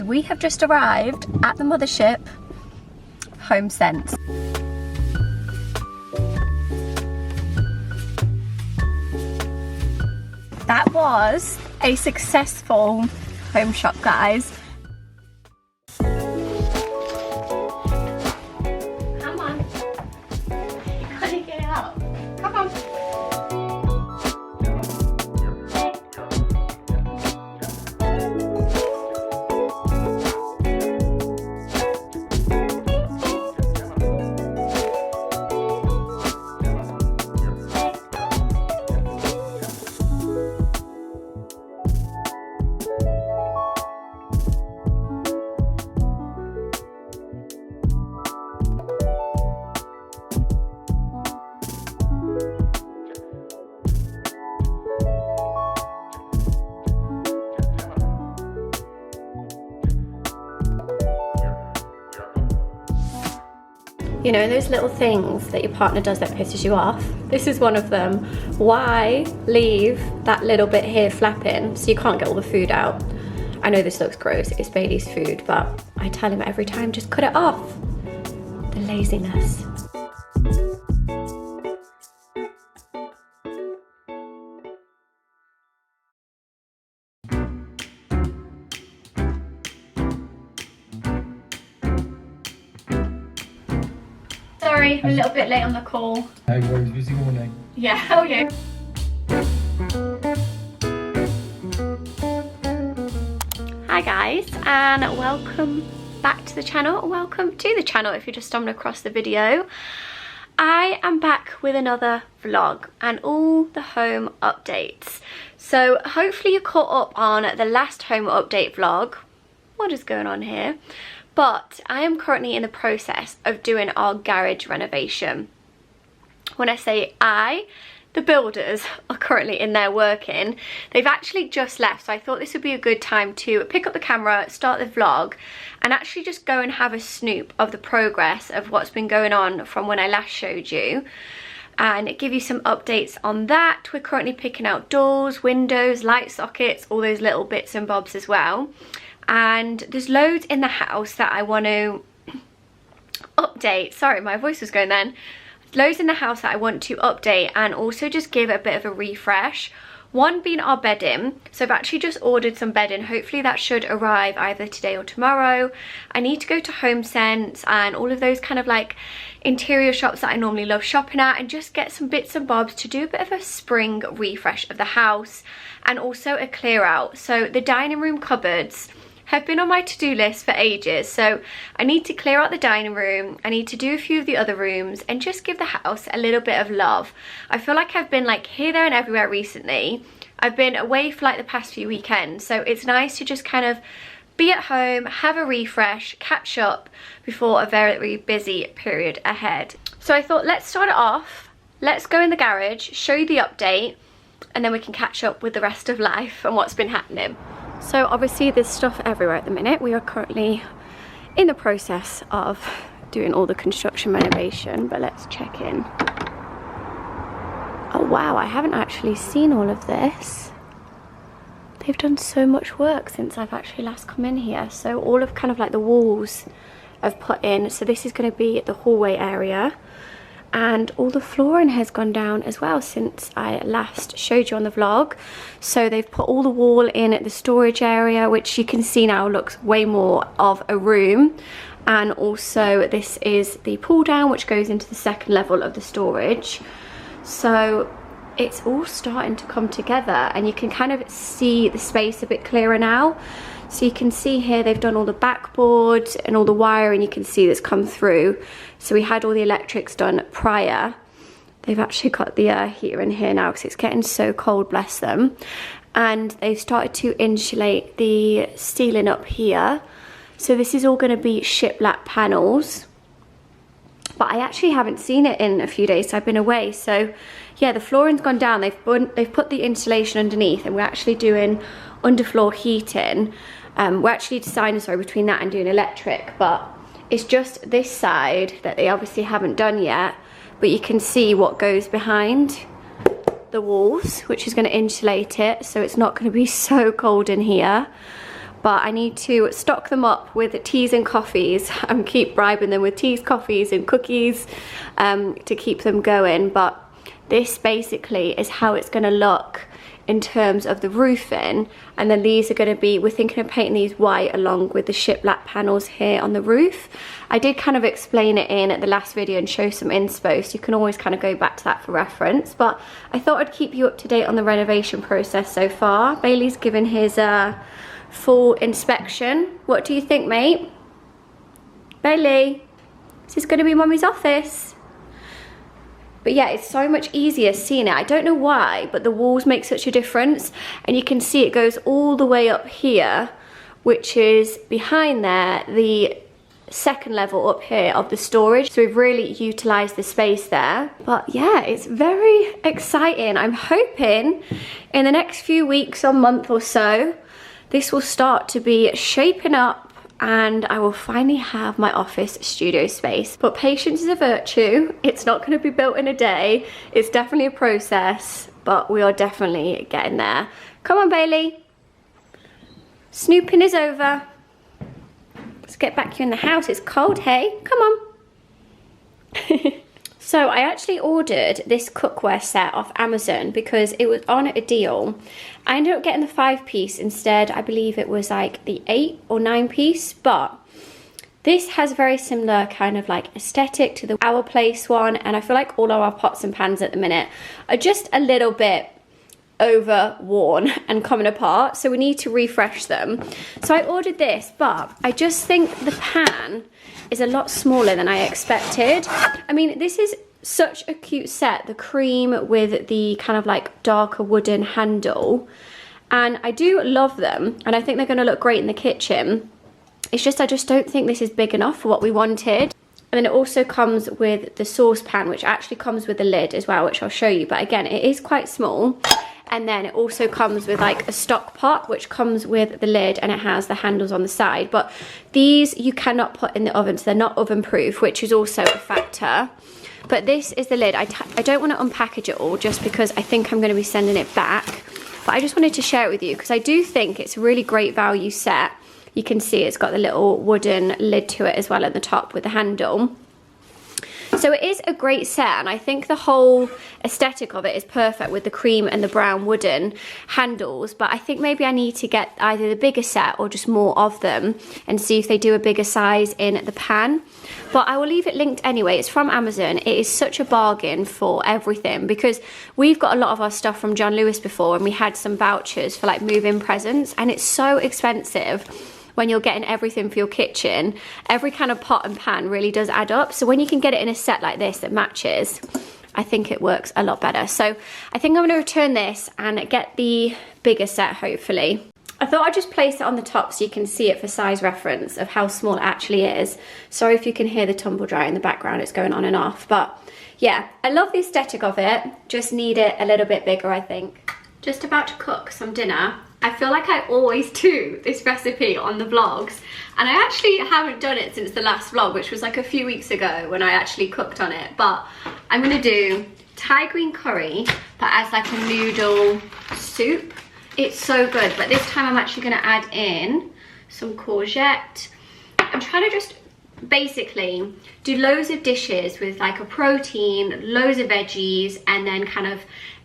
We have just arrived at the mothership, Homesense. That was a successful home shop, guys. Come on. You gotta get out. Come on. You know, those little things that your partner does that pisses you off? This is one of them. Why leave that little bit here flapping so you can't get all the food out? I know this looks gross, it's Bailey's food, but I tell him every time, just cut it off. The laziness. Sorry, I'm a little bit late on the call. No worries, busy morning. Yeah, how are you? Hi guys, and welcome back to the channel. Welcome to the channel if you're just stumbling across the video. I am back with another vlog and all the home updates. So hopefully you caught up on the last home update vlog. What is going on here? But I am currently in the process of doing our garage renovation. When I say I, the builders are currently in there working. They've actually just left, so I thought this would be a good time to pick up the camera, start the vlog, and actually just go and have a snoop of the progress of what's been going on from when I last showed you, and give you some updates on that. We're currently picking out doors, windows, light sockets, all those little bits and bobs as well. And there's loads in the house that I want to update. Sorry, my voice was going then. Loads in the house that I want to update and also just give a bit of a refresh. One being our bedding. So I've actually just ordered some bedding. Hopefully that should arrive either today or tomorrow. I need to go to Homesense and all of those kind of like interior shops that I normally love shopping at and just get some bits and bobs to do a bit of a spring refresh of the house and also a clear out. So the dining room cupboards have been on my to-do list for ages, so I need to clear out the dining room, I need to do a few of the other rooms and just give the house a little bit of love. I feel like I've been like here, there and everywhere recently. I've been away for like the past few weekends, so it's nice to just kind of be at home, have a refresh, catch up before a very busy period ahead. So I thought let's start it off, let's go in the garage, show you the update, and then we can catch up with the rest of life and what's been happening. So obviously there's stuff everywhere at the minute. We are currently in the process of doing all the construction renovation, but let's check in. Oh wow, I haven't actually seen all of this. They've done so much work since I've actually last come in here. So all of kind of like the walls I've put in. So this is going to be the hallway area. And all the flooring has gone down as well since I last showed you on the vlog. So they've put all the wall in at the storage area, which you can see now looks way more of a room. And also this is the pull down, which goes into the second level of the storage. So it's all starting to come together and you can kind of see the space a bit clearer now. So you can see here they've done all the backboard and all the wiring, you can see that's come through. So we had all the electrics done prior. They've actually got the heater in here now because it's getting so cold, bless them. And they've started to insulate the ceiling up here. So this is all going to be shiplap panels. But I actually haven't seen it in a few days, so I've been away. So yeah, the flooring's gone down. They've put the insulation underneath and we're actually doing underfloor heating. We're actually deciding, sorry, between that and doing electric, but it's just this side that they obviously haven't done yet, but you can see what goes behind the walls, which is going to insulate it, so it's not going to be so cold in here. but I need to stock them up with teas and coffees and keep bribing them with teas, coffees and cookies to keep them going. But this basically is how it's going to look in terms of the roofing, and then these are going to be, we're thinking of painting these white along with the shiplap panels here on the roof. I did kind of explain it in the last video and show some inspo, so you can always kind of go back to that for reference, but I thought I'd keep you up to date on the renovation process so far. Bailey's given his full inspection. What do you think, mate? Bailey, this is going to be Mummy's office. But yeah, it's so much easier seeing it. I don't know why, but the walls make such a difference. And you can see it goes all the way up here, which is behind there, the second level up here of the storage. So we've really utilized the space there. But yeah, it's very exciting. I'm hoping in the next few weeks or month or so, this will start to be shaping up and I will finally have my office studio space. But patience is a virtue. It's not going to be built in a day. It's definitely a process, but we are definitely getting there. Come on, Bailey. Snooping is over. Let's get back here in the house. It's cold, hey? Come on. So I actually ordered this cookware set off Amazon because it was on a deal. I ended up getting the 5-piece instead. I believe it was like the 8 or 9-piece, but this has a very similar kind of like aesthetic to the Our Place one, and I feel like all of our pots and pans at the minute are just a little bit over worn and coming apart, so we need to refresh them. So I ordered this, but I just think the pan is a lot smaller than I expected. I mean, this is such a cute set, the cream with the kind of like darker wooden handle, and I do love them and I think they're going to look great in the kitchen. It's just I just don't think this is big enough for what we wanted. And then it also comes with the saucepan, which actually comes with the lid as well, which I'll show you, but again, it is quite small. And then it also comes with like a stock pot, which comes with the lid and it has the handles on the side. But these you cannot put in the oven, so they're not oven proof, which is also a factor. But this is the lid. I don't want to unpackage it all just because I think I'm going to be sending it back. But I just wanted to share it with you because I do think it's a really great value set. You can see it's got the little wooden lid to it as well at the top with the handle. So it is a great set, and I think the whole aesthetic of it is perfect with the cream and the brown wooden handles, but I think maybe I need to get either the bigger set or just more of them and see if they do a bigger size in the pan. But I will leave it linked anyway. It's from Amazon. It is such a bargain for everything because we've got a lot of our stuff from John Lewis before and we had some vouchers for like move-in presents, and it's so expensive when you're getting everything for your kitchen. Every kind of pot and pan really does add up. So when you can get it in a set like this that matches, I think it works a lot better. So I think I'm gonna return this and get the bigger set, hopefully. I thought I'd just place it on the top so you can see it for size reference of how small it actually is. Sorry if you can hear the tumble dryer in the background, it's going on and off. But yeah, I love the aesthetic of it. Just need it a little bit bigger, I think. Just about to cook some dinner. I feel like I always do this recipe on the vlogs, and I actually haven't done it since the last vlog, which was like a few weeks ago when I actually cooked on it. But I'm gonna do Thai green curry, but as like a noodle soup. It's so good, but this time I'm actually gonna add in some courgette. I'm trying to just basically do loads of dishes with like a protein, loads of veggies, and then kind of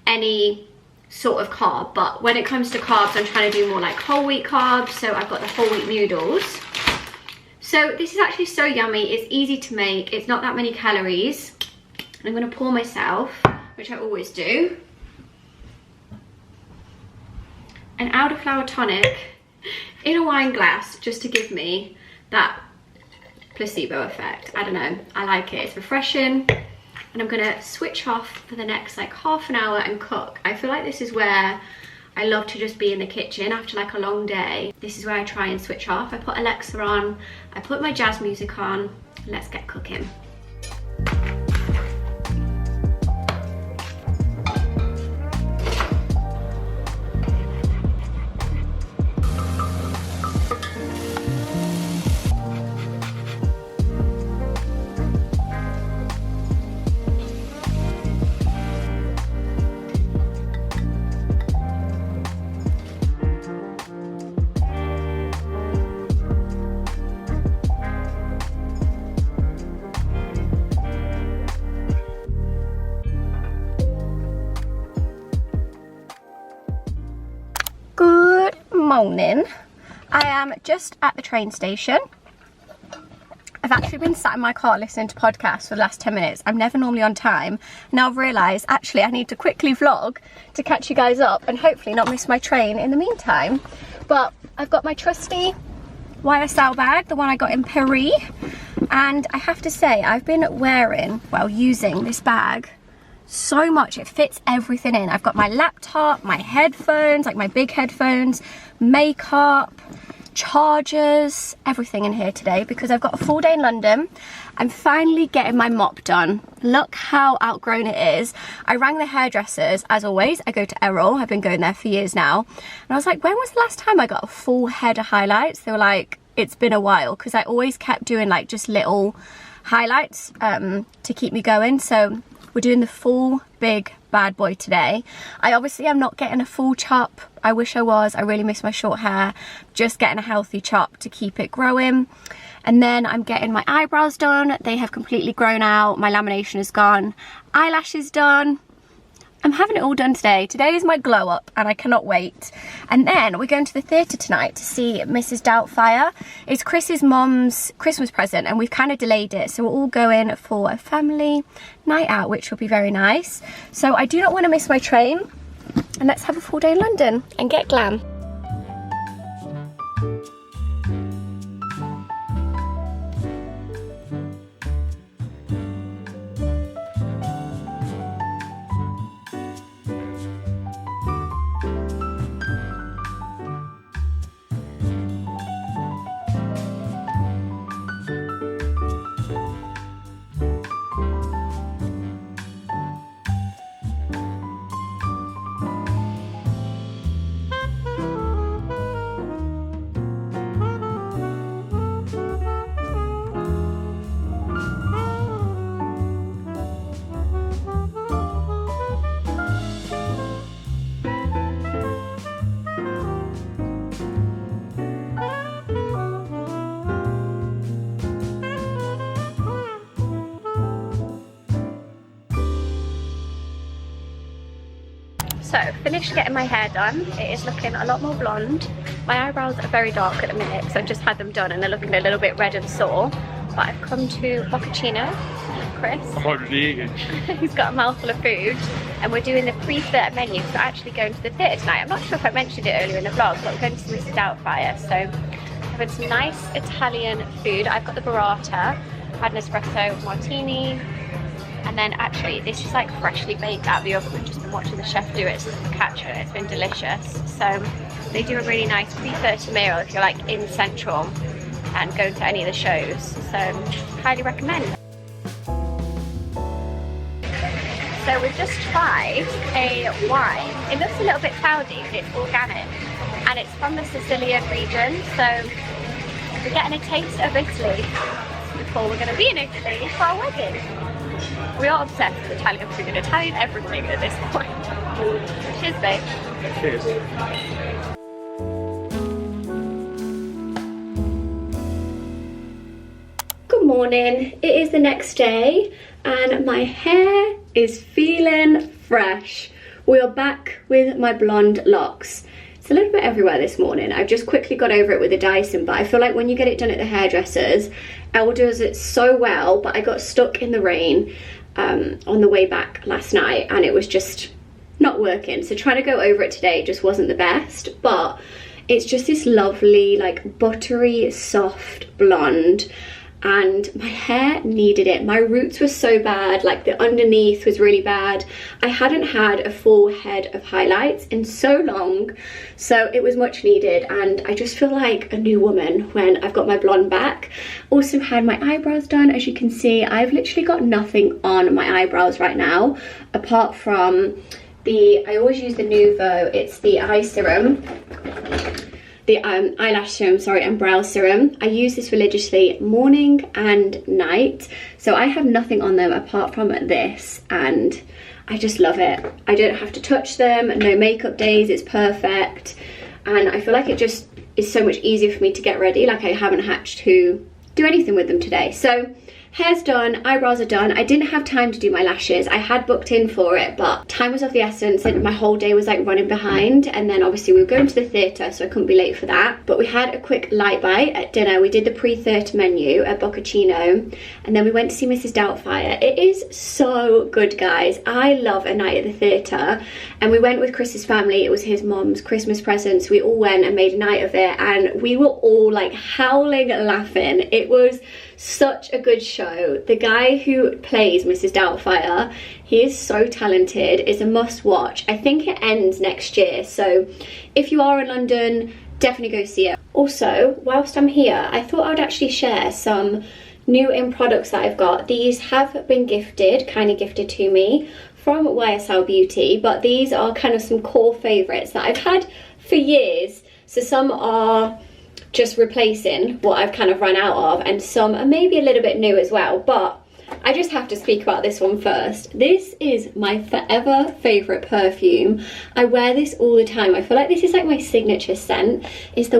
any sort of carb. But when it comes to carbs, I'm trying to do more like whole wheat carbs, so I've got the whole wheat noodles. So this is actually so yummy. It's easy to make, it's not that many calories. And I'm going to pour myself, which I always do, an elderflower tonic in a wine glass, just to give me that placebo effect. I don't know, I like it, it's refreshing. And I'm gonna switch off for the next like half an hour and cook. I feel like this is where I love to just be in the kitchen after like a long day. This is where I try and switch off. I put Alexa on, I put my jazz music on, and let's get cooking. morning. I am just at the train station. I've actually been sat in my car listening to podcasts for the last 10 minutes. I'm never normally on time. Now I've realised, actually, I need to quickly vlog to catch you guys up and hopefully not miss my train in the meantime. But I've got my trusty YSL bag, the one I got in Paris. And I have to say, I've been using this bag so much. It fits everything in. I've got my laptop, my headphones, like my big headphones, makeup, chargers, everything in here today because I've got a full day in London. I'm finally getting my mop done. Look how outgrown it is. I rang the hairdressers, as always. I go to Errol. I've been going there for years now. And I was like, when was the last time I got a full head of highlights? They were like, it's been a while, because I always kept doing like just little highlights to keep me going. So we're doing the full big bad boy today. I obviously am not getting a full chop. I wish I was. I really miss my short hair. Just getting a healthy chop to keep it growing. And then I'm getting my eyebrows done. They have completely grown out. My lamination is gone. Eyelashes done. I'm having it all done today. Today is my glow up and I cannot wait. And then we're going to the theatre tonight to see Mrs. Doubtfire. It's Chris's mum's Christmas present and we've kind of delayed it. So we're all going for a family night out, which will be very nice. So I do not want to miss my train. And let's have a full day in London and get glam. So, finished getting my hair done. It is looking a lot more blonde. My eyebrows are very dark at the minute because I've just had them done and they're looking a little bit red and sore. But I've come to Boccacino, Chris. I'm already eating. He's got a mouthful of food and we're doing the pre-theatre menu. So actually going to the theatre tonight. I'm not sure if I mentioned it earlier in the vlog, but we're going to see Mrs. Doubtfire. So, having some nice Italian food. I've got the burrata, had an espresso martini. And then actually this is like freshly baked out of the oven. We've just been watching the chef do it, so focaccia. It's been delicious. So they do a really nice pre-theatre meal if you're like in Central and go to any of the shows. So highly recommend. So we've just tried a wine. It looks a little bit cloudy, but it's organic. And it's from the Sicilian region. So we're getting a taste of Italy before we're going to be in Italy for our wedding. We are obsessed with Italian food and Italian everything at this point. Cheers, babe. Cheers. Good morning. It is the next day and my hair is feeling fresh. We are back with my blonde locks. It's a little bit everywhere this morning. I've just quickly got over it with a Dyson, but I feel like when you get it done at the hairdressers, Elle does it so well, but I got stuck in the rain on the way back last night and it was just not working. So trying to go over it today just wasn't the best, but it's just this lovely, like buttery, soft blonde. And my hair needed it. My roots were so bad, like the underneath was really bad. I hadn't had a full head of highlights in so long, so it was much needed and I just feel like a new woman when I've got my blonde back. Also had my eyebrows done. As you can see, I've literally got nothing on my eyebrows right now apart from I always use the Nuvo, it's the eye serum. The eyelash serum, sorry, and brow serum. I use this religiously morning and night. So I have nothing on them apart from this and I just love it. I don't have to touch them, no makeup days, it's perfect. And I feel like it just is so much easier for me to get ready. Like I haven't had to do anything with them today. So hair's done, eyebrows are done. I didn't have time to do my lashes. I had booked in for it, but time was of the essence and my whole day was like running behind. And then obviously we were going to the theatre, so I couldn't be late for that. But we had a quick light bite at dinner. We did the pre-theatre menu at Boccaccino, and then we went to see Mrs. Doubtfire. It is so good, guys. I love a night at the theatre, and we went with Chris's family. It was his mum's Christmas presents. We all went and made a night of it, and we were all like howling laughing. It was such a good show. The guy who plays Mrs. Doubtfire, he is so talented. It's a must watch. I think it ends next year, so if you are in London, definitely go see it. Also, whilst I'm here, I thought I would actually share some new in products that I've got. These have been gifted, kind of gifted to me from YSL Beauty, but these are kind of some core favourites that I've had for years. So some are just replacing what I've kind of run out of, and some are maybe a little bit new as well, but I just have to speak about this one first. This is my forever favourite perfume. I wear this all the time. I feel like this is like my signature scent. It's the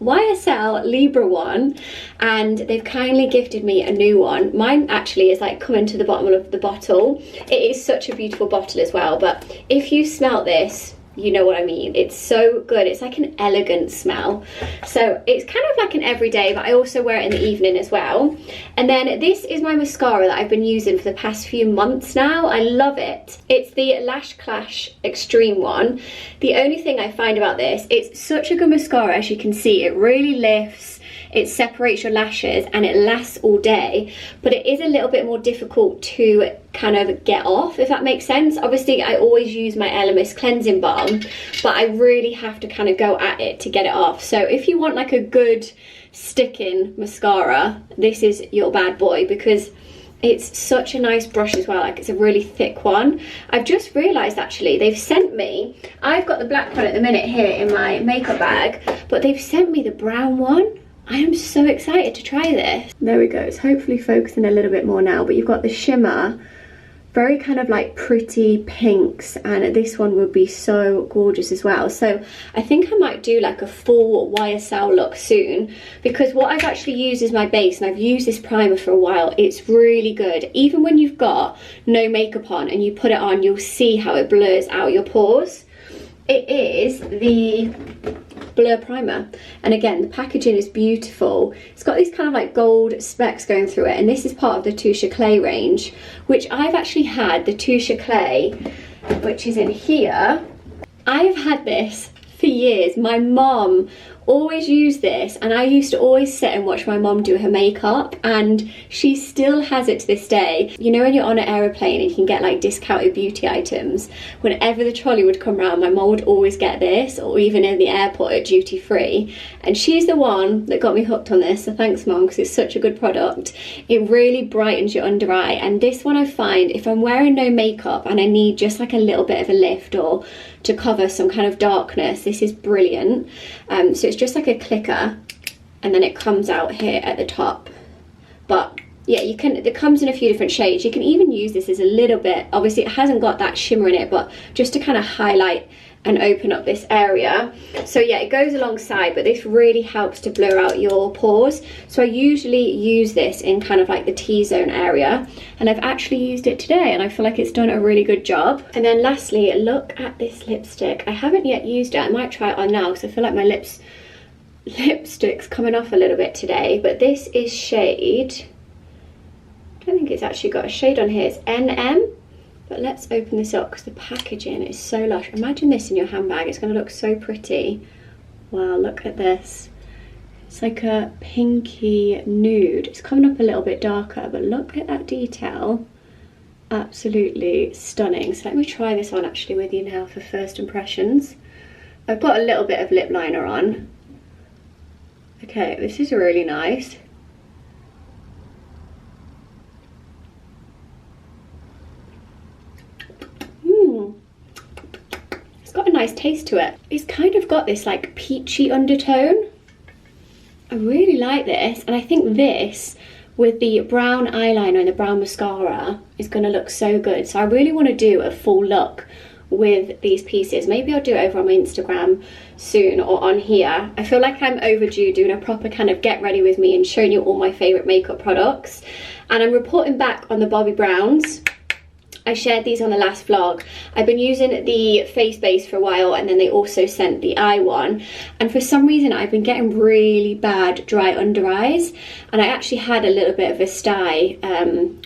YSL Libra one, and they've kindly gifted me a new one. Mine actually is like coming to the bottom of the bottle. It is such a beautiful bottle as well, but if you smell this, you know what I mean. It's so good. It's like an elegant smell. So it's kind of like an everyday, but I also wear it in the evening as well. And then this is my mascara that I've been using for the past few months now. I love it. It's the Lash Clash Extreme one. The only thing I find about this, it's such a good mascara. As you can see, it really lifts, it separates your lashes, and it lasts all day, but it is a little bit more difficult to kind of get off, if that makes sense. Obviously I always use my Elemis cleansing balm, but I really have to kind of go at it to get it off. So if you want like a good sticking mascara, this is your bad boy, because it's such a nice brush as well. Like, it's a really thick one. I've just realised actually they've sent me, I've got the black one at the minute here in my makeup bag, but they've sent me the brown one. I am so excited to try this. There we go. It's hopefully focusing a little bit more now, but you've got the shimmer, very kind of like pretty pinks, and this one would be so gorgeous as well. So I think I might do like a full YSL look soon, because what I've actually used is my base, and I've used this primer for a while. It's really good. Even when you've got no makeup on and you put it on, you'll see how it blurs out your pores. It is the Blur Primer, and again the packaging is beautiful. It's got these kind of like gold specks going through it, and this is part of the Touche Clay range, which I've actually had. The Touche Clay, which is in here, I've had this for years. My mom always used this, and I used to always sit and watch my mom do her makeup, and she still has it to this day. You know when you're on an aeroplane and you can get like discounted beauty items, whenever the trolley would come around, my mom would always get this, or even in the airport at duty free, and she's the one that got me hooked on this. So thanks mom, because it's such a good product. It really brightens your under eye, and this one I find if I'm wearing no makeup and I need just like a little bit of a lift or to cover some kind of darkness, this is brilliant. So it's just like a clicker, and then it comes out here at the top. But yeah, you can, it comes in a few different shades. You can even use this as a little bit, obviously it hasn't got that shimmer in it, but just to kind of highlight and open up this area. So yeah, it goes alongside, but this really helps to blur out your pores. So I usually use this in kind of like the T-zone area, and I've actually used it today and I feel like it's done a really good job. And then lastly, look at this lipstick. I haven't yet used it. I might try it on now because I feel like my lipstick's coming off a little bit today, but this is shade, I don't think it's actually got a shade on here, it's NM. But let's open this up because the packaging is so lush. Imagine this in your handbag. It's going to look so pretty. Wow, look at this. It's like a pinky nude. It's coming up a little bit darker, but look at that detail. Absolutely stunning. So let me try this on actually with you now for first impressions. I've got a little bit of lip liner on. Okay, this is really nice. Got a nice taste to it. It's kind of got this like peachy undertone. I really like this, and I think this with the brown eyeliner and the brown mascara is going to look so good. So I really want to do a full look with these pieces. Maybe I'll do it over on my Instagram soon or on here. I feel like I'm overdue doing a proper kind of get ready with me and showing you all my favourite makeup products. And I'm reporting back on the Bobbi Browns. I shared these on the last vlog. I've been using the face base for a while, and then they also sent the eye one, and for some reason I've been getting really bad dry under eyes, and I actually had a little bit of a sty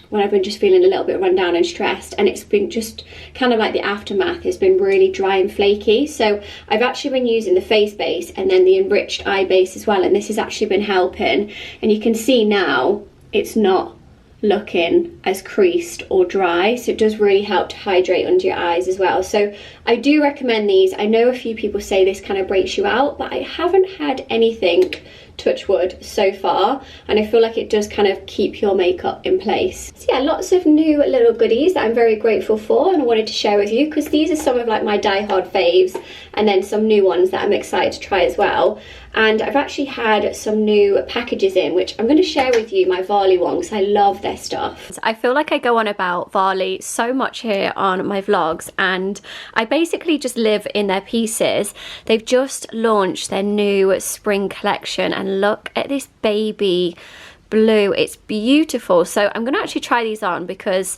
when I've been just feeling a little bit run down and stressed, and it's been just kind of like the aftermath has been really dry and flaky. So I've actually been using the face base and then the enriched eye base as well, and this has actually been helping, and you can see now it's not looking as creased or dry, so it does really help to hydrate under your eyes as well. So I do recommend these. I know a few people say this kind of breaks you out, but I haven't had anything, touch wood, so far, and I feel like it does kind of keep your makeup in place. So yeah, lots of new little goodies that I'm very grateful for, and I wanted to share with you because these are some of like my die-hard faves, and then some new ones that I'm excited to try as well. And I've actually had some new packages in, which I'm going to share with you, my Varley one, because I love their stuff. I feel like I go on about Varley so much here on my vlogs, and I basically just live in their pieces. They've just launched their new spring collection, and look at this baby blue. It's beautiful. So I'm going to actually try these on because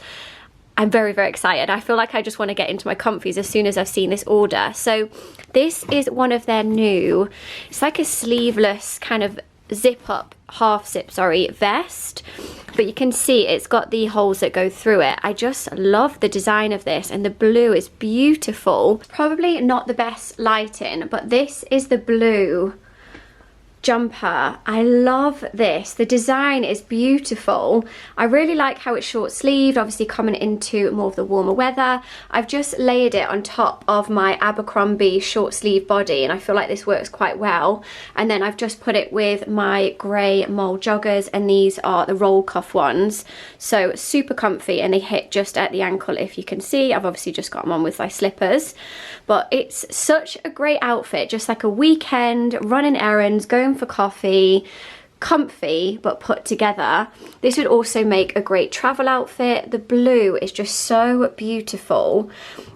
I'm very, very excited. I feel like I just want to get into my comfies as soon as I've seen this order. So this is one of their new, it's like a sleeveless kind of zip up, half zip, sorry, vest. But you can see it's got the holes that go through it. I just love the design of this, and the blue is beautiful. Probably not the best lighting, but this is the blue jumper. I love this. The design is beautiful. I really like how it's short sleeved, obviously coming into more of the warmer weather. I've just layered it on top of my Abercrombie short sleeve body, and I feel like this works quite well. And then I've just put it with my grey mole joggers, and these are the roll cuff ones. So super comfy, and they hit just at the ankle, if you can see. I've obviously just got them on with my slippers, but it's such a great outfit, just like a weekend, running errands, going for coffee, comfy but put together. This would also make a great travel outfit. The blue is just so beautiful.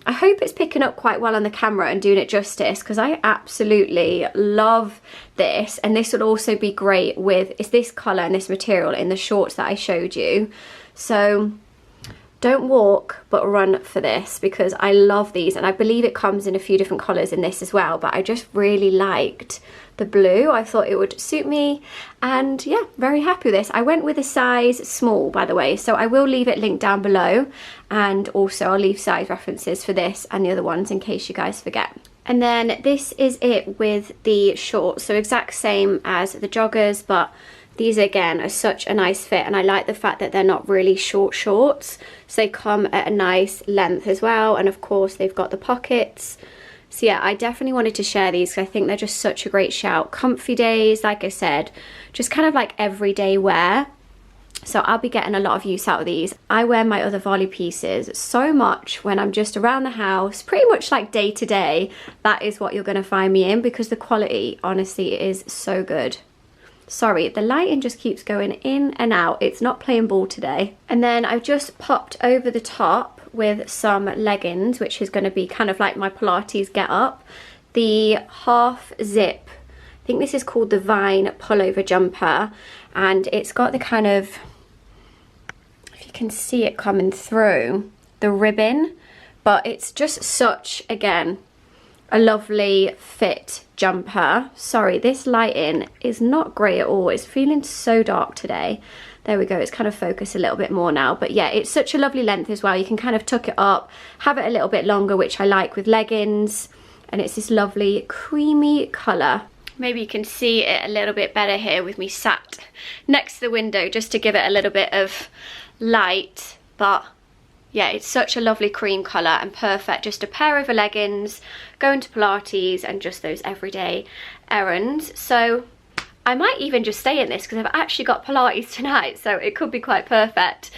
I hope it's picking up quite well on the camera and doing it justice, because I absolutely love this, and this would also be great with, it's this colour and this material in the shorts that I showed you. So don't walk but run for this, because I love these, and I believe it comes in a few different colours in this as well, but I just really liked the blue. I thought it would suit me, and yeah, very happy with this. I went with a size small, by the way, so I will leave it linked down below, and also I'll leave size references for this and the other ones in case you guys forget. And then this is it with the shorts, so exact same as the joggers, but these again are such a nice fit, and I like the fact that they're not really short shorts, so they come at a nice length as well, and of course they've got the pockets. So yeah, I definitely wanted to share these because I think they're just such a great shout. Comfy days, like I said, just kind of like everyday wear. So I'll be getting a lot of use out of these. I wear my other Varley pieces so much when I'm just around the house, pretty much like day to day. That is what you're going to find me in, because the quality honestly is so good. Sorry, the lighting just keeps going in and out. It's not playing ball today. And then I've just popped over the top with some leggings, which is going to be kind of like my Pilates get up. The half zip, I think this is called the Vine pullover jumper, and it's got the kind of, if you can see it coming through, the ribbon, but it's just such, again, a lovely fit jumper. Sorry, this lighting is not great at all. It's feeling so dark today. There we go, it's kind of focused a little bit more now. But yeah, it's such a lovely length as well. You can kind of tuck it up, have it a little bit longer, which I like with leggings. And it's this lovely creamy colour. Maybe you can see it a little bit better here with me sat next to the window, just to give it a little bit of light. But yeah, it's such a lovely cream colour and perfect just to pair over leggings, going to Pilates and just those everyday errands. So I might even just stay in this because I've actually got Pilates tonight, so it could be quite perfect.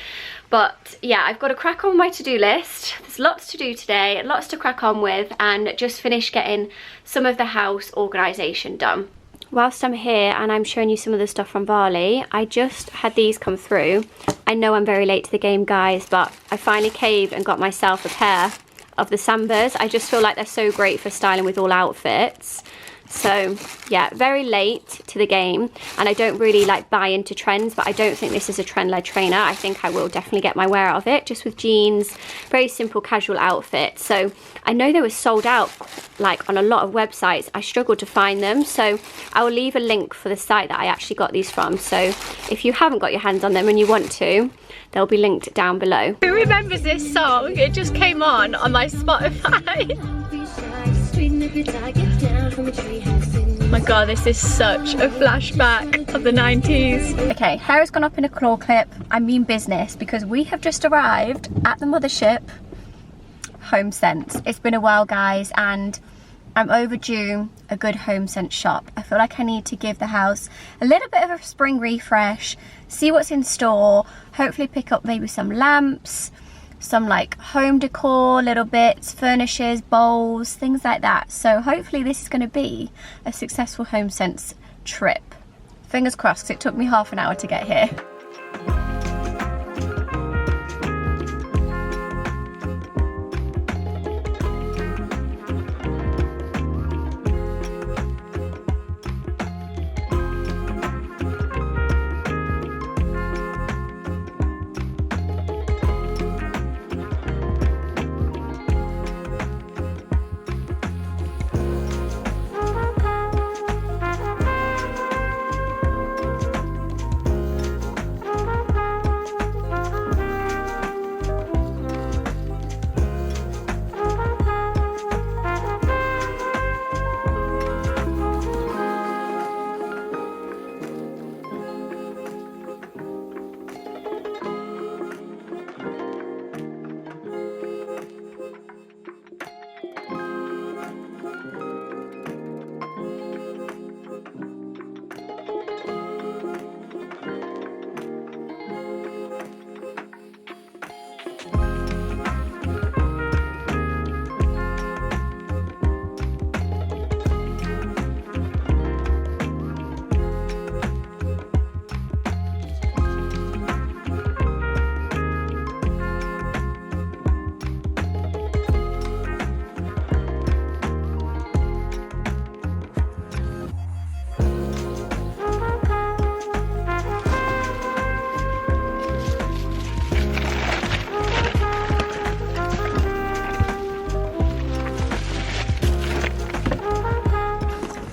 But yeah, I've got to crack on my to-do list. There's lots to do today, lots to crack on with, and just finish getting some of the house organisation done. Whilst I'm here and I'm showing you some of the stuff from Varley, I just had these come through. I know I'm very late to the game, guys, but I finally caved and got myself a pair of the Sambas. I just feel like they're so great for styling with all outfits. So yeah, very late to the game, and I don't really like buy into trends, but I don't think this is a trend-led trainer. I think I will definitely get my wear out of it, just with jeans, very simple casual outfit. So I know they were sold out like on a lot of websites. I struggled to find them, so I will leave a link for the site that I actually got these from. So if you haven't got your hands on them and you want to, they'll be linked down below. Who remembers this song? It just came on my Spotify. Oh my god, this is such a flashback of the 90s. Okay, hair has gone up in a claw clip. I mean business, because we have just arrived at the mothership, Homesense. It's been a while, guys, and I'm overdue a good Homesense shop. I feel like I need to give the house a little bit of a spring refresh, see what's in store, hopefully pick up maybe some lamps, some like home decor, little bits, furnishes, bowls, things like that. So hopefully this is going to be a successful Homesense trip. Fingers crossed, because it took me half an hour to get here.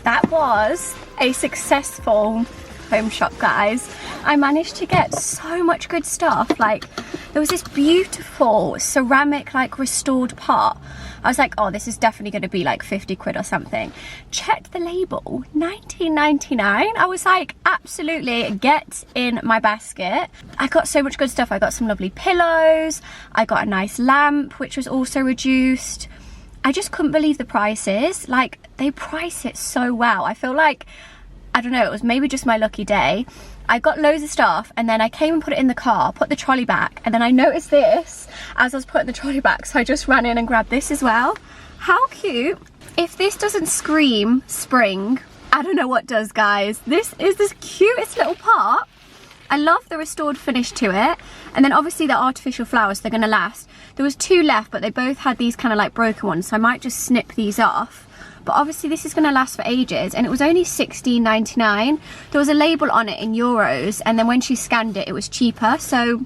That was a successful home shop, guys. I managed to get so much good stuff. Like, there was this beautiful ceramic like restored pot. I was like, oh, this is definitely going to be like 50 quid or something. Checked the label, 19.99. I was like, absolutely, get in my basket. I got so much good stuff. I got some lovely pillows, I got a nice lamp which was also reduced. I just couldn't believe the prices. Like, they price it so well. I feel like, I don't know, it was maybe just my lucky day. I got loads of stuff, and then I came and put it in the car, put the trolley back, and then I noticed this as I was putting the trolley back, so I just ran in and grabbed this as well. How cute. If this doesn't scream spring, I don't know what does, guys. This is the cutest little pot. I love the restored finish to it, and then obviously the artificial flowers, they're gonna last. There was 2 left, but they both had these kind of like broken ones, so I might just snip these off. But obviously this is going to last for ages, and it was only £16.99. There was a label on it in euros, and then when she scanned it, it was cheaper. So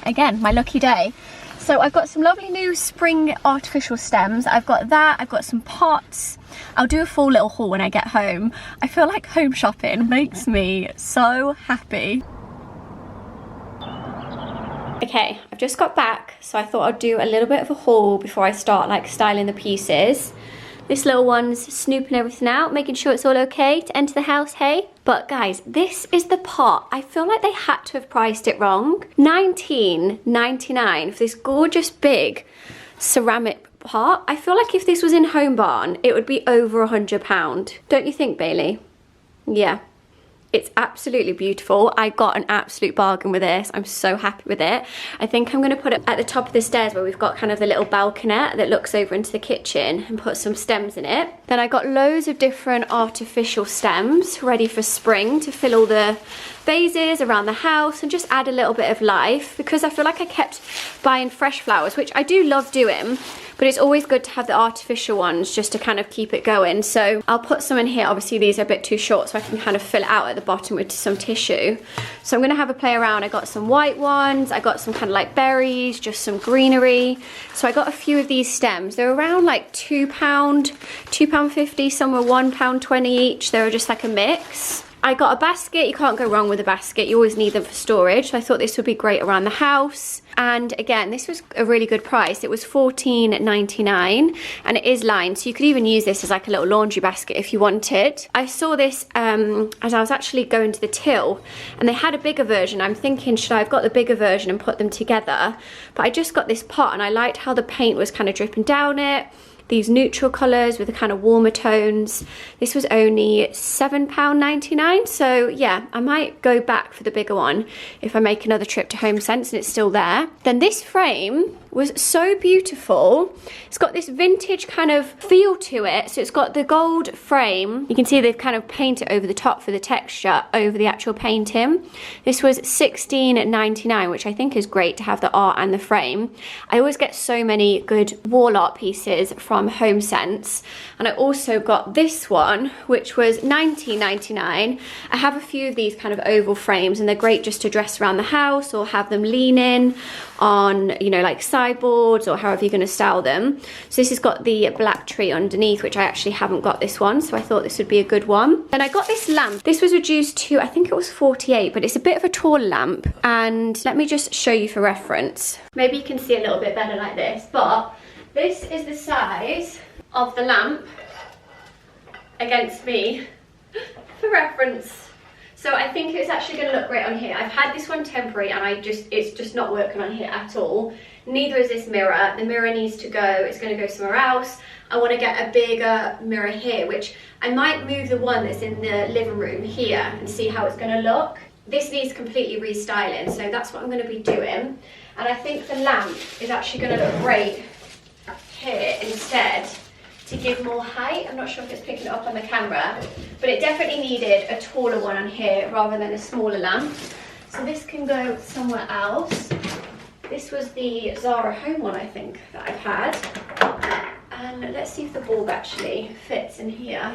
again, my lucky day. So I've got some lovely new spring artificial stems. I've got that, I've got some pots. I'll do a full little haul when I get home. I feel like home shopping makes me so happy. Okay, I've just got back, so I thought I'd do a little bit of a haul before I start like styling the pieces. This little one's snooping everything out, making sure it's all okay to enter the house, hey? But guys, this is the pot. I feel like they had to have priced it wrong. £19.99 for this gorgeous big ceramic pot. I feel like if this was in Home Barn, it would be over £100. Don't you think, Bailey? Yeah. It's absolutely beautiful. I got an absolute bargain with this. I'm so happy with it. I think I'm gonna put it at the top of the stairs where we've got kind of the little balconette that looks over into the kitchen, and put some stems in it. Then I got loads of different artificial stems ready for spring to fill all the vases around the house and just add a little bit of life, because I feel like I kept buying fresh flowers, which I do love doing, but it's always good to have the artificial ones just to kind of keep it going. So I'll put some in here. Obviously these are a bit too short, so I can kind of fill it out at the bottom with some tissue. So I'm gonna have a play around. I got some white ones, I got some kind of like berries, just some greenery. So I got a few of these stems. They're around like £2, £2.50, some were £1.20 each. They were just like a mix. I got a basket. You can't go wrong with a basket. You always need them for storage. So I thought this would be great around the house. And again, this was a really good price. It was $14.99 and it is lined. So you could even use this as like a little laundry basket if you wanted. I saw this as I was actually going to the till and they had a bigger version. I'm thinking, should I have got the bigger version and put them together? But I just got this pot and I liked how the paint was kind of dripping down it. These neutral colours with the kind of warmer tones. This was only £7.99. So yeah, I might go back for the bigger one if I make another trip to Homesense and it's still there. Then this frame was so beautiful. It's got this vintage kind of feel to it. So it's got the gold frame. You can see they've kind of painted over the top for the texture over the actual painting. This was $16.99, which I think is great to have the art and the frame. I always get so many good wall art pieces from Homesense. And I also got this one, which was $19.99. I have a few of these kind of oval frames and they're great just to dress around the house or have them lean in on, you know, like sideboards or however you're going to style them. So this has got the black tree underneath, which I actually haven't got this one, so I thought this would be a good one. And I got this lamp. This was reduced to, I think it was 48, but it's a bit of a tall lamp. And let me just show you for reference. Maybe you can see a little bit better like this, but this is the size of the lamp against me for reference. So I think it's actually going to look great on here. I've had this one temporary and it's just not working on here at all. Neither is this mirror. The mirror needs to go, it's going to go somewhere else. I want to get a bigger mirror here, which I might move the one that's in the living room here and see how it's going to look. This needs completely restyling, so that's what I'm going to be doing. And I think the lamp is actually going to look great here instead, to give more height. I'm not sure if it's picking it up on the camera, but it definitely needed a taller one on here rather than a smaller lamp. So this can go somewhere else. This was the Zara Home one, I think, that I've had. And let's see if the bulb actually fits in here.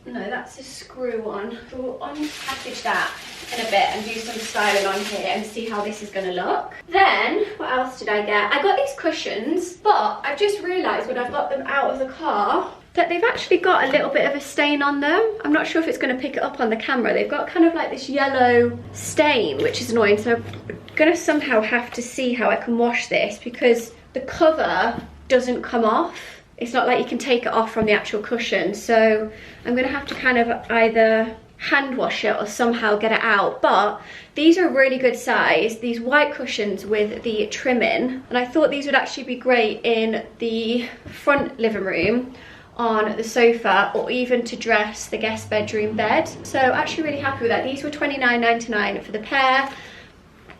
No, that's a screw one. We'll unpackage that in a bit and do some styling on here and see how this is going to look. Then, what else did I get? I got these cushions, but I've just realised when I've got them out of the car that they've actually got a little bit of a stain on them. I'm not sure if it's going to pick it up on the camera. They've got kind of like this yellow stain, which is annoying. So I'm going to somehow have to see how I can wash this because the cover doesn't come off. It's not like you can take it off from the actual cushion. So I'm going to have to kind of either hand wash it or somehow get it out. But these are a really good size, these white cushions with the trimming. And I thought these would actually be great in the front living room, on the sofa, or even to dress the guest bedroom bed. So actually really happy with that. These were $29.99 for the pair.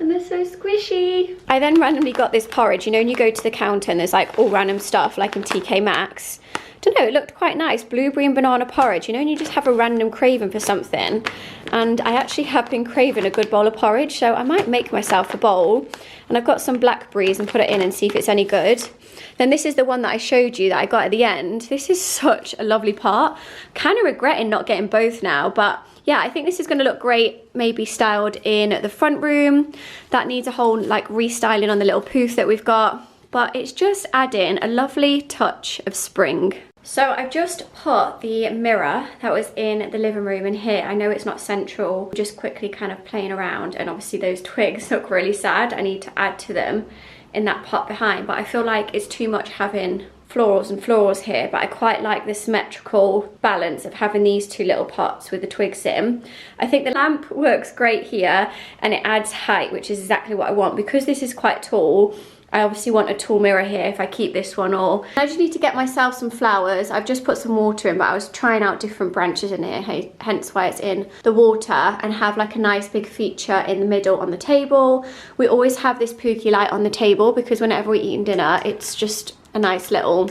And they're so squishy. I then randomly got this porridge. You know, when you go to the counter and there's like all random stuff, like in TK Maxx. Don't know, it looked quite nice. Blueberry and banana porridge. You know, and you just have a random craving for something. And I actually have been craving a good bowl of porridge, so I might make myself a bowl. And I've got some blackberries and put it in and see if it's any good. Then this is the one that I showed you that I got at the end. This is such a lovely pot. Kind of regretting not getting both now, but yeah, I think this is going to look great, maybe styled in the front room. That needs a whole like restyling on the little poof that we've got, but it's just adding a lovely touch of spring. So I've just put the mirror that was in the living room in here. I know it's not central, just quickly kind of playing around, and obviously those twigs look really sad. I need to add to them in that pot behind, but I feel like it's too much having florals and florals here, but I quite like the symmetrical balance of having these two little pots with the twigs in. I think the lamp works great here and it adds height, which is exactly what I want. Because this is quite tall, I obviously want a tall mirror here if I keep this one, or I just need to get myself some flowers. I've just put some water in, but I was trying out different branches in here, hence why it's in the water, and have like a nice big feature in the middle on the table. We always have this pooky light on the table because whenever we're eating dinner, it's just a nice little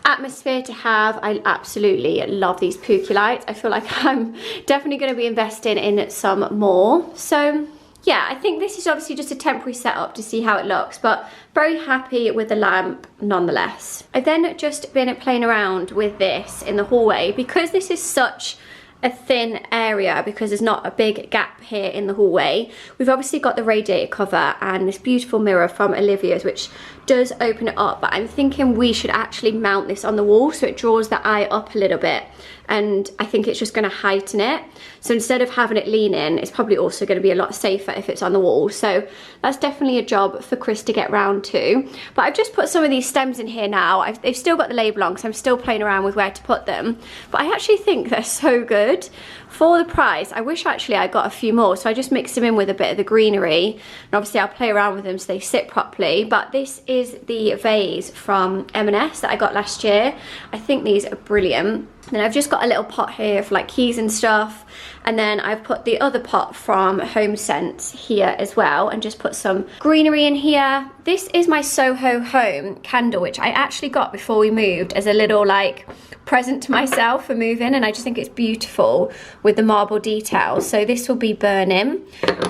atmosphere to have. I absolutely love these pooky lights. I feel like I'm definitely going to be investing in some more. So yeah, I think this is obviously just a temporary setup to see how it looks, but very happy with the lamp nonetheless. I've then just been playing around with this in the hallway because this is such a thin area, because there's not a big gap here in the hallway. We've obviously got the radiator cover and this beautiful mirror from Olivia's, which does open it up, but I'm thinking we should actually mount this on the wall so it draws the eye up a little bit, and I think it's just going to heighten it. So instead of having it lean in, it's probably also going to be a lot safer if it's on the wall. So that's definitely a job for Chris to get round to. But I've just put some of these stems in here now. They've still got the label on because I'm still playing around with where to put them, but I actually think they're so good for the price. I wish actually I got a few more, so I just mixed them in with a bit of the greenery, and obviously I'll play around with them so they sit properly. But this is the vase from M&S that I got last year. I think these are brilliant. And then I've just got a little pot here for like keys and stuff, and then I've put the other pot from Homesense here as well, and just put some greenery in here. This is my Soho Home candle, which I actually got before we moved as a little like present to myself for moving, and I just think it's beautiful with the marble details. So this will be burning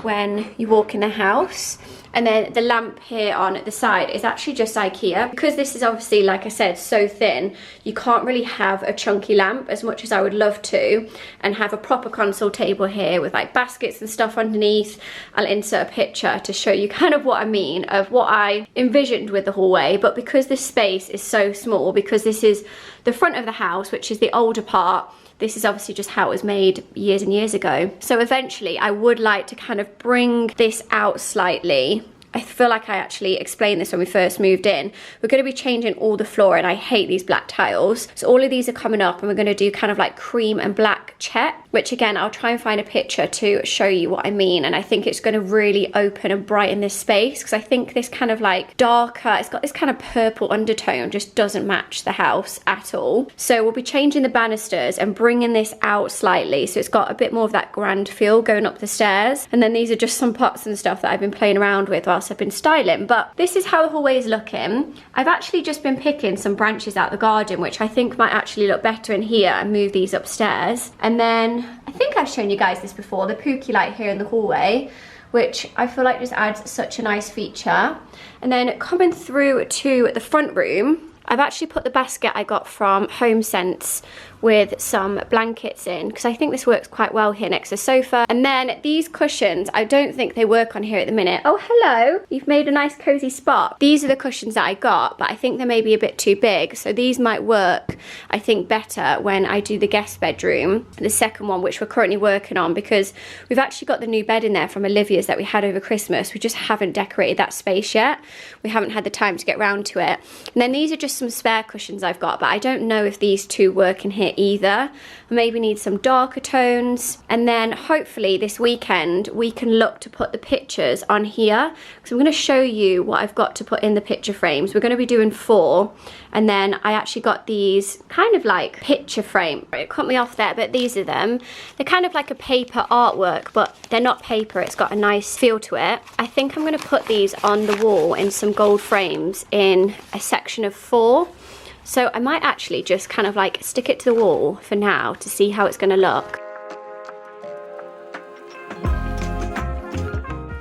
when you walk in the house. And then the lamp here on the side is actually just IKEA. Because this is obviously, like I said, so thin, you can't really have a chunky lamp as much as I would love to, and have a proper console table here with like baskets and stuff underneath. I'll insert a picture to show you kind of what I mean, of what I envisioned with the hallway. But because this space is so small, because this is the front of the house, which is the older part, this is obviously just how it was made years and years ago. So eventually I would like to kind of bring this out slightly. I feel like I actually explained this when we first moved in. We're going to be changing all the floor, and I hate these black tiles. So all of these are coming up, and we're going to do kind of like cream and black check, which again, I'll try and find a picture to show you what I mean. And I think it's going to really open and brighten this space, because I think this kind of like darker, it's got this kind of purple undertone, just doesn't match the house at all. So we'll be changing the banisters and bringing this out slightly, so it's got a bit more of that grand feel going up the stairs. And then these are just some pots and stuff that I've been playing around with whilst I've been styling. But this is how the hallway is looking. I've actually just been picking some branches out the garden, which I think might actually look better in here, and move these upstairs. And then I think I've shown you guys this before, the pookie light here in the hallway, which I feel like just adds such a nice feature. And then coming through to the front room, I've actually put the basket I got from Homesense with some blankets in, because I think this works quite well here next to the sofa. And then these cushions, I don't think they work on here at the minute. Oh, hello, you've made a nice cozy spot. These are the cushions that I got, but I think they're maybe a bit too big, so these might work, I think, better when I do the guest bedroom, the second one, which we're currently working on, because we've actually got the new bed in there from Olivia's that we had over Christmas. We just haven't decorated that space yet. We haven't had the time to get round to it. And then these are just some spare cushions I've got, but I don't know if these two work in here either. I maybe need some darker tones. And then hopefully this weekend we can look to put the pictures on here, because I'm going to show you what I've got to put in the picture frames. We're going to be doing 4, and then I actually got these kind of like picture frame. It cut me off there, but these are them. They're kind of like a paper artwork, but they're not paper. It's got a nice feel to it. I think I'm going to put these on the wall in some gold frames in a section of 4. So I might actually just kind of like stick it to the wall for now to see how it's going to look.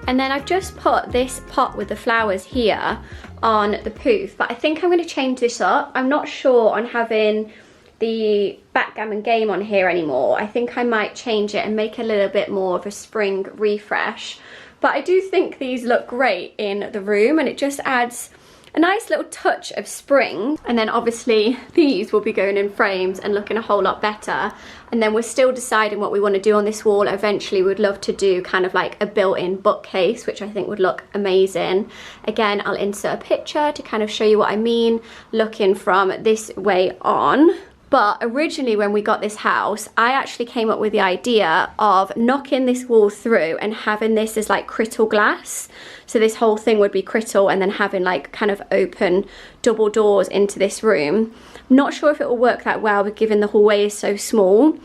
And then I've just put this pot with the flowers here on the poof, but I think I'm going to change this up. I'm not sure on having the backgammon game on here anymore. I think I might change it and make a little bit more of a spring refresh. But I do think these look great in the room, and it just adds a nice little touch of spring. And then obviously these will be going in frames and looking a whole lot better. And then we're still deciding what we want to do on this wall. Eventually we'd love to do kind of like a built-in bookcase, which I think would look amazing. Again, I'll insert a picture to kind of show you what I mean looking from this way on. But originally when we got this house, I actually came up with the idea of knocking this wall through and having this as like crystal glass. So this whole thing would be crystal, and then having like kind of open double doors into this room. I'm not sure if it will work that well, but given the hallway is so small.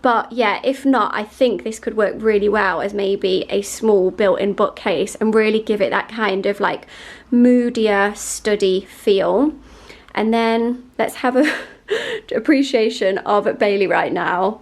But yeah, if not, I think this could work really well as maybe a small built-in bookcase and really give it that kind of like moodier study feel. And then let's have a appreciation of Bailey right now.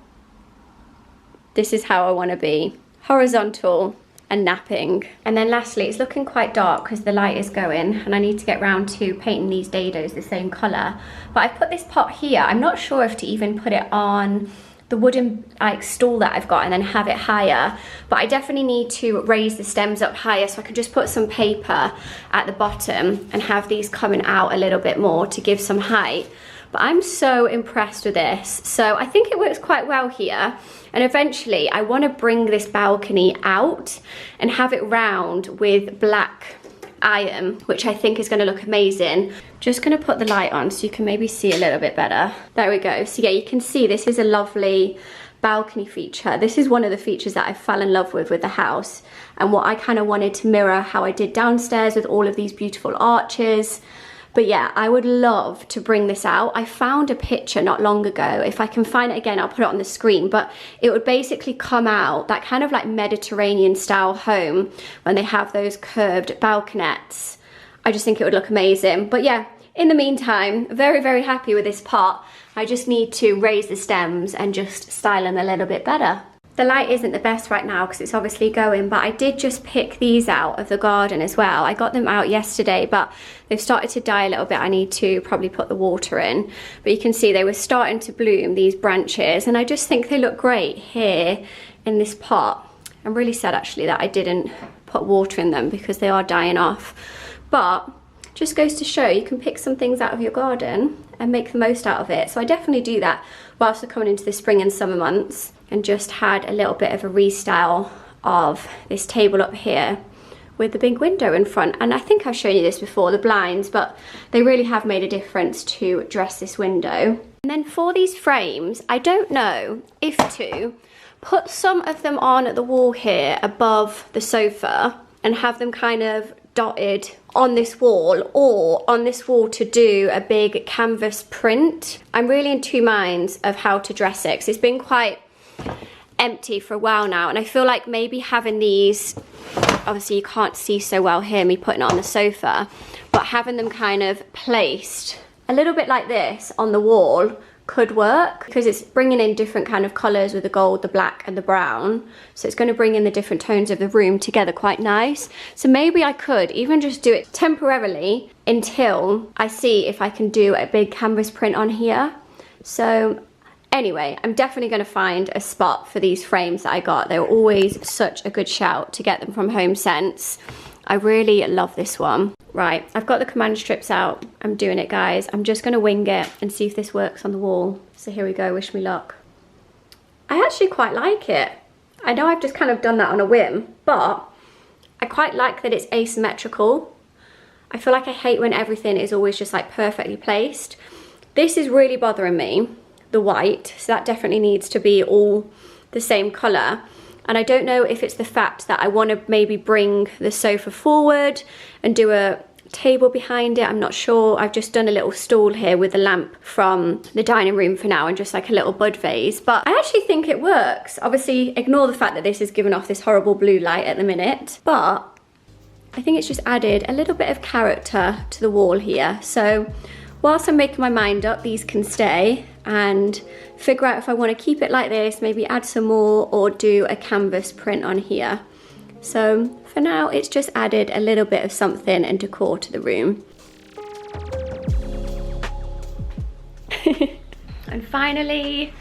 This is how I want to be. Horizontal and napping. And then lastly, it's looking quite dark because the light is going, and I need to get round to painting these dados the same colour. But I put this pot here. I'm not sure if to even put it on the wooden like stool that I've got and then have it higher, but I definitely need to raise the stems up higher so I can just put some paper at the bottom and have these coming out a little bit more to give some height. But I'm so impressed with this. So I think it works quite well here. And eventually I want to bring this balcony out and have it round with black iron, which I think is going to look amazing. Just going to put the light on so you can maybe see a little bit better. There we go. So yeah, you can see this is a lovely balcony feature. This is one of the features that I fell in love with the house, and what I kind of wanted to mirror how I did downstairs with all of these beautiful arches. But yeah, I would love to bring this out. I found a picture not long ago. If I can find it again, I'll put it on the screen. But it would basically come out, that kind of like Mediterranean style home when they have those curved balconettes. I just think it would look amazing. But yeah, in the meantime, very, very happy with this pot. I just need to raise the stems and just style them a little bit better. The light isn't the best right now because it's obviously going, but I did just pick these out of the garden as well. I got them out yesterday, but they've started to die a little bit. I need to probably put the water in. But you can see they were starting to bloom, these branches, and I just think they look great here in this pot. I'm really sad actually that I didn't put water in them because they are dying off. But just goes to show you can pick some things out of your garden and make the most out of it. So I definitely do that whilst we're coming into the spring and summer months. And just had a little bit of a restyle of this table up here with the big window in front. And I think I've shown you this before, the blinds, but they really have made a difference to dress this window. And then for these frames, I don't know if to put some of them on the wall here above the sofa and have them kind of dotted on this wall, or on this wall to do a big canvas print. I'm really in two minds of how to dress it because it's been quite empty for a while now, and I feel like maybe having these, obviously you can't see so well here me putting it on the sofa, but having them kind of placed a little bit like this on the wall could work because it's bringing in different kind of colours with the gold, the black and the brown, so it's going to bring in the different tones of the room together quite nice. So maybe I could even just do it temporarily until I see if I can do a big canvas print on here. So anyway, I'm definitely going to find a spot for these frames that I got. They were always such a good shout to get them from Homesense. I really love this one. Right, I've got the command strips out. I'm doing it, guys. I'm just going to wing it and see if this works on the wall. So here we go, wish me luck. I actually quite like it. I know I've just kind of done that on a whim, but I quite like that it's asymmetrical. I feel like I hate when everything is always just like perfectly placed. This is really bothering me, the white, so that definitely needs to be all the same colour. And I don't know if it's the fact that I want to maybe bring the sofa forward and do a table behind it. I'm not sure. I've just done a little stool here with the lamp from the dining room for now and just like a little bud vase. But I actually think it works. Obviously, ignore the fact that this is giving off this horrible blue light at the minute. But I think it's just added a little bit of character to the wall here. So whilst I'm making my mind up, these can stay, and figure out if I want to keep it like this, maybe add some more or do a canvas print on here. So for now, it's just added a little bit of something and decor to the room. And finally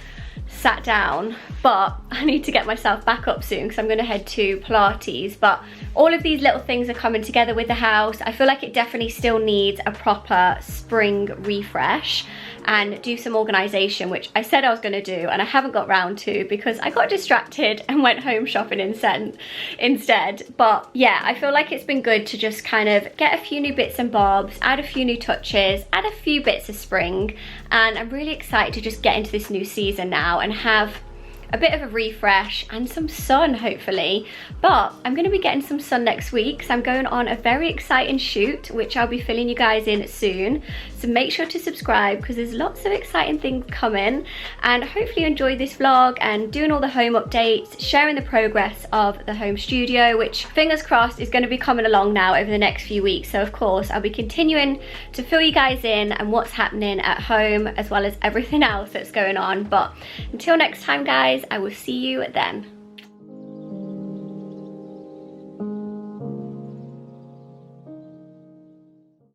sat down, but I need to get myself back up soon because I'm going to head to Pilates. But all of these little things are coming together with the house. I feel like it definitely still needs a proper spring refresh and do some organisation, which I said I was going to do and I haven't got round to because I got distracted and went home shopping instead. But yeah, I feel like it's been good to just kind of get a few new bits and bobs, add a few new touches, add a few bits of spring, and I'm really excited to just get into this new season now and have a bit of a refresh and some sun, hopefully. But I'm going to be getting some sun next week, so I'm going on a very exciting shoot, which I'll be filling you guys in soon. So make sure to subscribe because there's lots of exciting things coming, and hopefully you enjoy this vlog and doing all the home updates, sharing the progress of the home studio, which fingers crossed is going to be coming along now over the next few weeks. So of course I'll be continuing to fill you guys in and what's happening at home as well as everything else that's going on. But until next time, guys, I will see you then.